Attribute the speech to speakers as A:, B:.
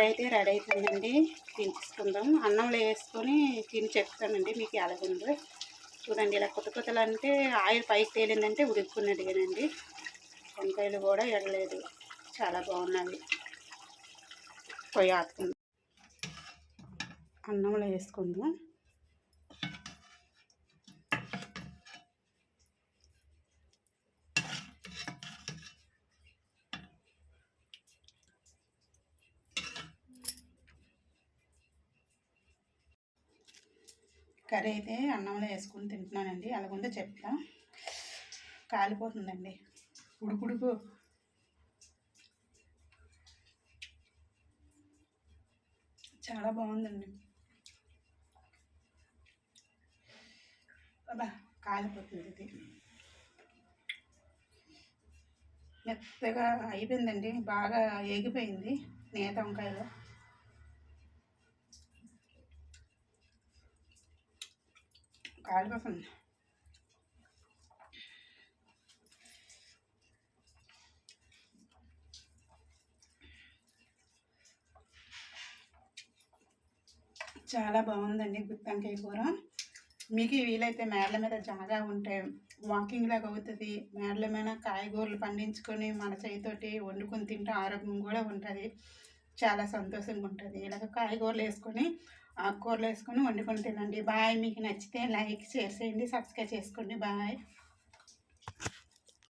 A: అయితే రెడీ అవుతుందండి. తీసుకుందాం. అన్నంలో వేసుకొని తిని చెప్తానండి మీకు ఎలాగుందో. చూడండి ఇలా కొత్త కొత్తలు అంటే ఆయిల్ పైకి తేలిందంటే ఉడుక్కున్నట్టుగానండి. వంకాయలు కూడా ఎడలేదు, చాలా బాగున్నవి. పొయ్యి ఆపుకుందాం, అన్నంలో వేసుకుందాం. కర్రీ అయితే అన్నంలో వేసుకొని తింటున్నానండి. అలాగుందో చెప్తా. కాలిపోతుందండి, ఉడుకుడుకు. చాలా బాగుందండి. అబ్బా, కాలిపోతుంది ఇది. మెత్తగా అయిపోయిందండి, బాగా ఏగిపోయింది నేత వంకాయలు. కాలిపోతుంది. చాలా బాగుందండి గుత్తి వంకాయ కూర. మీకు వీలైతే మేడల మీద జాగా ఉంటే వాకింగ్ లాగా అవుతుంది. మేడల మీద కాయగూరలు పండించుకొని మన చేతితోటి వండుకొని తింటే ఆరోగ్యం కూడా ఉంటుంది, చాలా సంతోషంగా ఉంటుంది. ఇలాగ కాయగూరలు వేసుకొని ఆకుకూరలు వేసుకొని వండుకొని తినండి. బాయ్. మీకు నచ్చితే లైక్, షేర్ చేయండి, సబ్స్క్రైబ్ చేసుకోండి. బాయ్.